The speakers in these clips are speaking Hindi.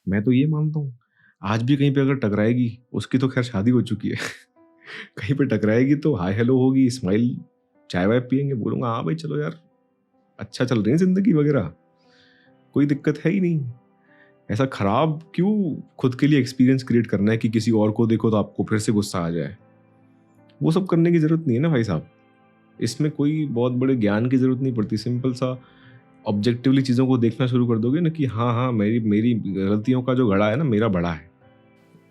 मैं तो ये मानता हूँ, आज भी कहीं पे अगर टकराएगी, उसकी तो खैर शादी हो चुकी है। कहीं पे टकराएगी तो हाय हेलो होगी, स्माइल, चाय-वाय पिएँगे, बोलूँगा हाँ भाई चलो यार, अच्छा चल रही है ज़िंदगी वगैरह, कोई दिक्कत है ही नहीं। ऐसा खराब क्यों खुद के लिए एक्सपीरियंस क्रिएट करना है कि किसी और को देखो तो आपको फिर से गुस्सा आ जाए। वो सब करने की ज़रूरत नहीं है ना भाई साहब। इसमें कोई बहुत बड़े ज्ञान की ज़रूरत नहीं पड़ती, सिंपल सा ऑब्जेक्टिवली चीज़ों को देखना शुरू कर दोगे ना कि हाँ, हाँ, मेरी मेरी गलतियों का जो घड़ा है ना, मेरा बड़ा है।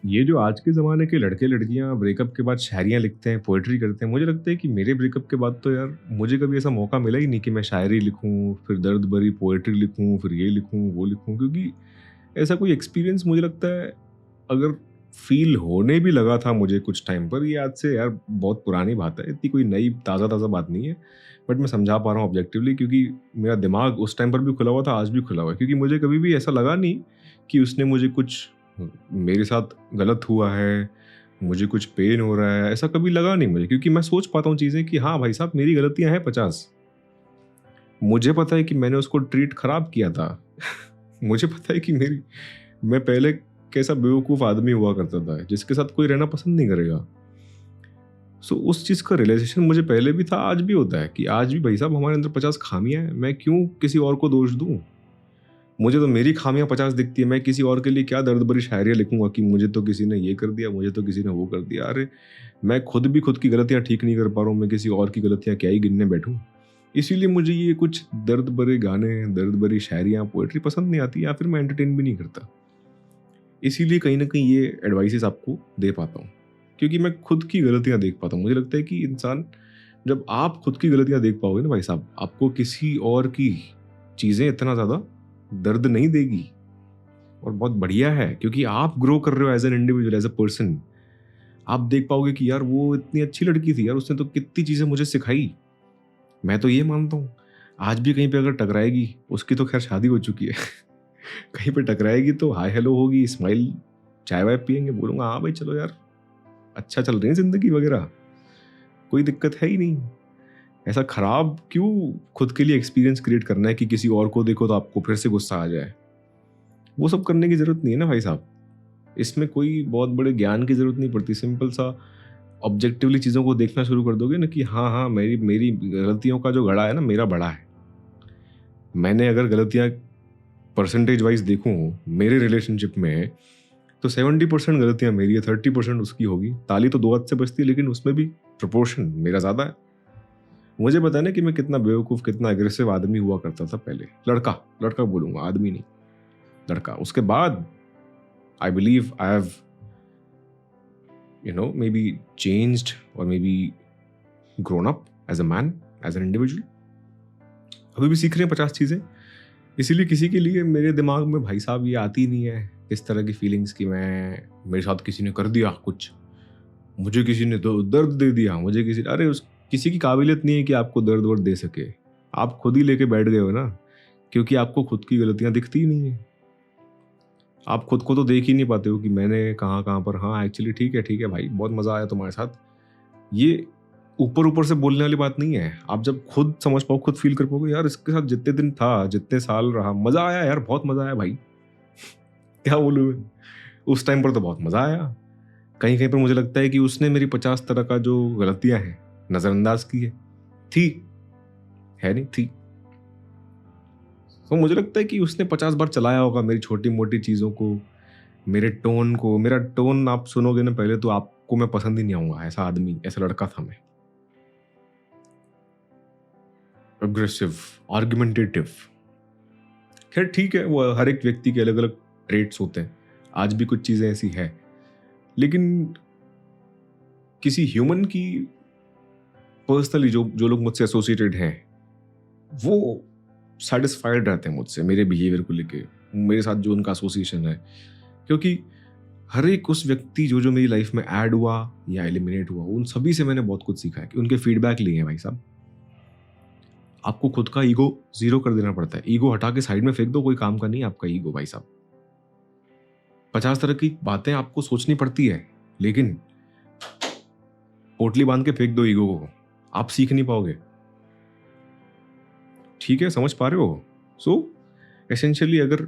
ये जो आज के ज़माने के लड़के-लड़कियाँ ब्रेकअप के बाद शायरियाँ लिखते हैं, पोएट्री करते हैं, मुझे लगता है कि मेरे ब्रेकअप के बाद तो यार मुझे कभी ऐसा मौका मिला ही नहीं कि मैं शायरी लिखूँ, फिर दर्द भरी पोएट्री लिखूँ, फिर ये लिखूँ, वो लिखूँ, क्योंकि ऐसा कोई एक्सपीरियंस मुझे लगता है अगर फ़ील होने भी लगा था मुझे कुछ टाइम पर, ये आज से यार बहुत पुरानी बात है, इतनी कोई नई ताज़ा-ताज़ा बात नहीं है। बट मैं समझा पा रहा हूँ ऑब्जेक्टिवली, क्योंकि मेरा दिमाग उस टाइम पर भी खुला हुआ था, आज भी खुला हुआ है, क्योंकि मुझे कभी भी ऐसा लगा नहीं कि उसने मुझे कुछ मेरे साथ गलत हुआ है, मुझे कुछ पेन हो रहा है, ऐसा कभी लगा नहीं मुझे, क्योंकि मैं सोच पाता हूँ चीज़ें कि हाँ भाई साहब, मेरी गलतियाँ हैं 50। मुझे पता है कि मैंने उसको ट्रीट खराब किया था। मुझे पता है कि मैं पहले कैसा बेवकूफ़ आदमी हुआ करता था, जिसके साथ कोई रहना पसंद नहीं करेगा। सो उस चीज़ का रियलाइज़ेशन मुझे पहले भी था, आज भी होता है कि आज भी भाई साहब हमारे अंदर 50 खामियाँ हैं, मैं क्यों किसी और को दोष दूँ? मुझे तो मेरी खामियाँ 50 दिखती है, मैं किसी और के लिए क्या दर्द भरी शायरियाँ लिखूँगा कि मुझे तो किसी ने ये कर दिया, मुझे तो किसी ने वो कर दिया। अरे! मैं खुद भी खुद की गलतियाँ ठीक नहीं कर पा रहा हूँ, मैं किसी और की गलतियाँ क्या ही गिनने बैठूँ। इसीलिए मुझे ये कुछ दर्द भरे गाने, दर्द भरी शायरियाँ, पोएट्री पसंद नहीं आती, या फिर मैं एंटरटेन भी नहीं करता। इसीलिए कहीं न कहीं ये एडवाइसेज़ आपको दे पाता हूँ, क्योंकि मैं खुद की गलतियाँ देख पाता हूँ। मुझे लगता है कि इंसान, जब आप खुद की गलतियाँ देख पाओगे ना भाई साहब, आपको किसी और की चीज़ें इतना ज़्यादा दर्द नहीं देगी। और बहुत बढ़िया है, क्योंकि आप ग्रो कर रहे हो as an individual, as a person. आप देख पाओगे कि यार वो इतनी अच्छी लड़की थी यार, उसने तो कितनी चीज़ें मुझे सिखाई। मैं तो ये मानता हूँ, आज भी कहीं पे अगर टकराएगी, उसकी तो खैर शादी हो चुकी है। कहीं पे टकराएगी तो हाय हेलो होगी, स्माइल, चाय-वाय पिएँगे, बोलूँगा हाँ भाई चलो यार, अच्छा चल रही है ज़िंदगी वगैरह, कोई दिक्कत है ही नहीं। ऐसा खराब क्यों खुद के लिए एक्सपीरियंस क्रिएट करना है कि किसी और को देखो तो आपको फिर से गुस्सा आ जाए। वो सब करने की ज़रूरत नहीं है ना भाई साहब। इसमें कोई बहुत बड़े ज्ञान की ज़रूरत नहीं पड़ती, सिंपल सा ऑब्जेक्टिवली चीज़ों को देखना शुरू कर दोगे ना कि हाँ, हाँ, मेरी मेरी गलतियों का जो घड़ा है ना, मेरा बड़ा है। मैंने अगर गलतियाँ परसेंटेज वाइज़ देखूँ मेरे रिलेशनशिप में, तो 70% गलतियाँ मेरी है, 30% उसकी होगी। ताली तो 2 हाथ से बजती है, लेकिन उसमें भी प्रोपोर्शन मेरा ज़्यादा है। मुझे पता है ना कि मैं कितना बेवकूफ़, कितना एग्रेसिव आदमी हुआ करता था पहले। लड़का बोलूँगा, आदमी नहीं, लड़का। उसके बाद I believe I have maybe changed or maybe grown up as a man, as an individual. अभी भी सीख रहे हैं 50 चीज़ें। इसीलिए किसी के लिए मेरे दिमाग में भाई साहब ये आती नहीं है इस तरह की फीलिंग्स कि मेरे साथ किसी ने कर दिया कुछ, मुझे किसी ने तो दर्द दे दिया, मुझे किसी, अरे उस किसी की काबिलियत नहीं है कि आपको दर्द वर्द दे सके। आप खुद ही लेके बैठ गए हो ना, क्योंकि आपको खुद की गलतियां दिखती ही नहीं है। आप खुद को तो देख ही नहीं पाते हो कि मैंने कहाँ कहाँ पर, हाँ एक्चुअली ठीक है भाई, बहुत मजा आया तुम्हारे साथ। ये ऊपर ऊपर से बोलने वाली बात नहीं है। आप जब खुद समझ पाओ, खुद फील कर पाओगे, यार इसके साथ जितने दिन था, जितने साल रहा, मजा आया यार, बहुत मजा आया भाई। क्या बोलूं मैं? उस टाइम पर तो बहुत मजा आया। कहीं कहीं पर मुझे लगता है कि उसने मेरी 50 तरह का जो गलतियां हैं नजरअंदाज की है। थी, है नहीं थी। तो मुझे लगता है कि उसने 50 बार चलाया होगा मेरी छोटी मोटी चीजों को, मेरे टोन को। मेरा टोन आप सुनोगे ना पहले, तो आपको मैं पसंद ही नहीं आऊंगा। ऐसा आदमी, ऐसा लड़का था मैं। Aggressive, argumentative. खैर ठीक है, वो हर एक व्यक्ति के अलग अलग ट्रेट्स होते हैं। आज भी कुछ चीजें ऐसी है, लेकिन किसी ह्यूमन की पर्सनली जो जो लोग मुझसे एसोसिएटेड हैं, वो सेटिस्फाइड रहते हैं मुझसे, मेरे बिहेवियर को लेके, मेरे साथ जो उनका एसोसिएशन है। क्योंकि हर एक उस व्यक्ति जो जो मेरी लाइफ में ऐड हुआ या एलिमिनेट हुआ, उन सभी से मैंने बहुत कुछ सीखा है, कि उनके फीडबैक लिए हैं भाई साहब। आपको खुद का ईगो जीरो कर देना पड़ता है। ईगो हटा के साइड में फेंक दो, कोई काम का नहीं है आपका ईगो भाई साहब। 50 तरह की बातें आपको सोचनी पड़ती है, लेकिन पोटली बांध के फेंक दो ईगो को, आप सीख नहीं पाओगे। ठीक है, समझ पा रहे हो? सो एसेंशियली अगर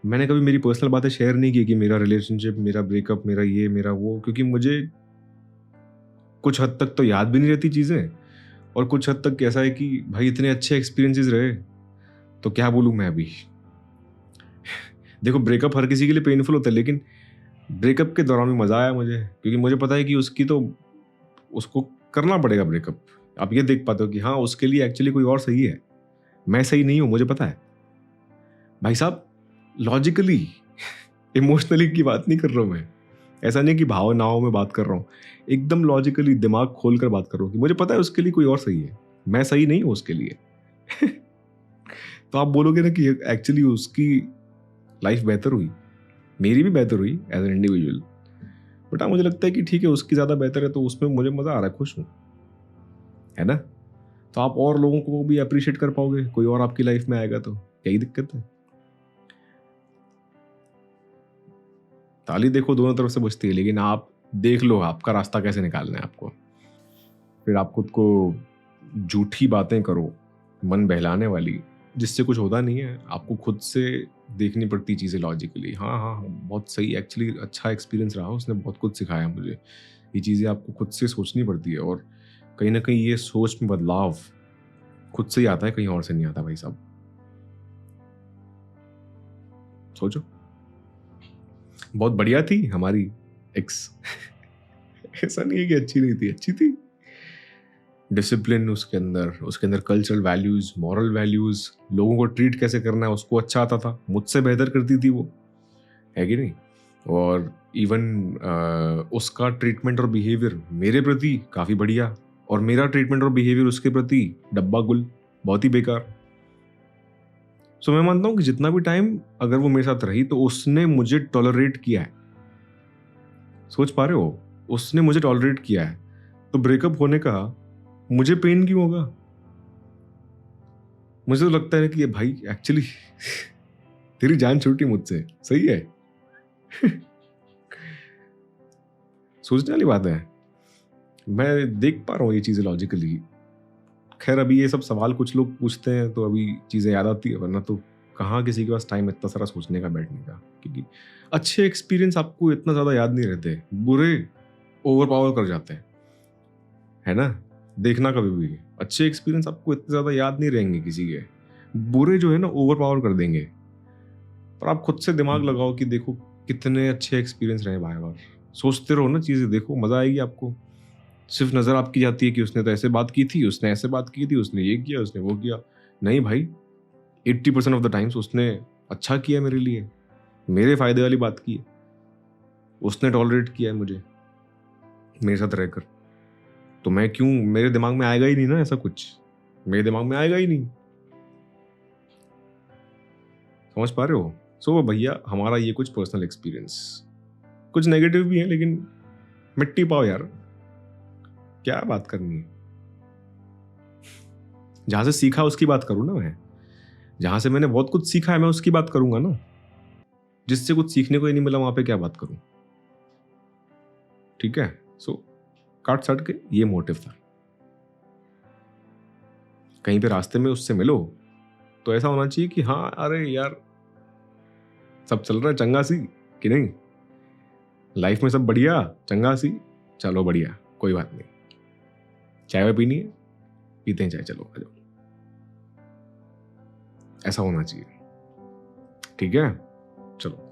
मैंने कभी मेरी पर्सनल बातें शेयर नहीं की कि मेरा रिलेशनशिप, मेरा ब्रेकअप, मेरा ये, मेरा वो, क्योंकि मुझे कुछ हद तक तो याद भी नहीं रहती चीज़ें, और कुछ हद तक कैसा है कि भाई इतने अच्छे एक्सपीरियंसेस रहे, तो क्या बोलूँ मैं अभी। देखो, ब्रेकअप हर किसी के लिए पेनफुल होता है, लेकिन ब्रेकअप के दौरान भी मज़ा आया मुझे, क्योंकि मुझे पता है कि उसको करना पड़ेगा ब्रेकअप। आप ये देख पाते हो कि हाँ, उसके लिए एक्चुअली कोई और सही है, मैं सही नहीं हूँ, मुझे पता है। भाई साहब, लॉजिकली, इमोशनली की बात नहीं कर रहा हूँ मैं। ऐसा नहीं कि भावनाओं में बात कर रहा हूँ, एकदम लॉजिकली दिमाग खोल कर बात कर रहा हूँ कि मुझे पता है उसके लिए कोई और सही है, मैं सही नहीं हूँ उसके लिए। तो आप बोलोगे ना कि एक्चुअली उसकी लाइफ बेहतर हुई, मेरी भी बेहतर हुई एज एन इंडिविजुअल, बट हाँ, मुझे लगता है कि ठीक है, उसकी ज़्यादा बेहतर है, तो उसमें मुझे मज़ा आ रहा है, खुश हूँ, है ना। तो आप और लोगों को भी अप्रिशिएट कर पाओगे, कोई और आपकी लाइफ में आएगा तो क्या ही दिक्कत है। ताली देखो दोनों तरफ से बजती है, लेकिन आप देख लो आपका रास्ता कैसे निकालना है आपको। फिर आप खुद को झूठी बातें करो, मन बहलाने वाली, जिससे कुछ होता नहीं है। आपको खुद से देखनी पड़ती चीज़ें लॉजिकली। हाँ हाँ, बहुत सही, एक्चुअली अच्छा एक्सपीरियंस रहा, उसने बहुत कुछ सिखाया मुझे। ये चीज़ें आपको खुद से सोचनी पड़ती है, और कहीं ना कहीं ये सोच में बदलाव खुद से ही आता है, कहीं और से नहीं आता भाई साहब। सोचो, बहुत बढ़िया थी हमारी एक्स। ऐसा नहीं है कि अच्छी नहीं थी, अच्छी थी। डिसिप्लिन उसके अंदर कल्चरल वैल्यूज, मॉरल वैल्यूज, लोगों को ट्रीट कैसे करना है उसको अच्छा आता था, मुझसे बेहतर करती थी वो, है कि नहीं। और इवन उसका ट्रीटमेंट और बिहेवियर मेरे प्रति काफ़ी बढ़िया, और मेरा ट्रीटमेंट और बिहेवियर उसके प्रति डब्बा गुल, बहुत ही बेकार। सो मैं मानता हूँ कि जितना भी टाइम अगर वो मेरे साथ रही, तो उसने मुझे टॉलरेट किया है। सोच पा रहे हो, उसने मुझे टॉलरेट किया है, तो ब्रेकअप होने का मुझे पेन क्यों होगा। मुझे तो लगता है कि ये भाई एक्चुअली तेरी जान छूटी मुझसे, सही है। सोचने वाली बात है, मैं देख पा रहा हूँ ये चीज़ें लॉजिकली। खैर, अभी ये सब सवाल कुछ लोग पूछते हैं तो अभी चीज़ें याद आती है, वरना तो कहाँ किसी के पास टाइम इतना सारा सोचने का, बैठने का। क्योंकि अच्छे एक्सपीरियंस आपको इतना ज़्यादा याद नहीं रहते, बुरे ओवर पावर कर जाते हैं, है ना। देखना कभी भी, अच्छे एक्सपीरियंस आपको इतने ज़्यादा याद नहीं रहेंगे किसी के, बुरे जो है ना ओवर पावर कर देंगे। पर आप खुद से दिमाग लगाओ कि देखो कितने अच्छे एक्सपीरियंस रहे, बार बार सोचते रहो ना चीज़ें, देखो मज़ा आएगी आपको। सिर्फ नज़र आपकी जाती है कि उसने तो ऐसे बात की थी, उसने ऐसे बात की थी, उसने ये किया, उसने वो किया। नहीं भाई, 80% ऑफ द टाइम्स उसने अच्छा किया मेरे लिए, मेरे फायदे वाली बात की है, उसने टॉलरेट किया है मुझे मेरे साथ रहकर। तो मैं क्यों, मेरे दिमाग में आएगा ही नहीं ना ऐसा कुछ, मेरे दिमाग में आएगा ही नहीं। समझ पा रहे हो। सो भैया, हमारा ये कुछ पर्सनल एक्सपीरियंस, कुछ नेगेटिव भी है, लेकिन मिट्टी पाओ यार, क्या बात करनी है। जहां से सीखा उसकी बात करूं ना मैं, जहां से मैंने बहुत कुछ सीखा है मैं उसकी बात करूंगा ना। जिससे कुछ सीखने को ही नहीं मिला, वहां पे क्या बात करूं। ठीक है। सो काट सट के ये मोटिव था। कहीं पे रास्ते में उससे मिलो तो ऐसा होना चाहिए कि हाँ, अरे यार, सब चल रहा है चंगा सी कि नहीं, लाइफ में सब बढ़िया चंगा सी, चलो बढ़िया, कोई बात नहीं, चाय वाय पीनी है, पीते हैं चाय, चलो आ जाओ। ऐसा होना चाहिए। ठीक है, चलो।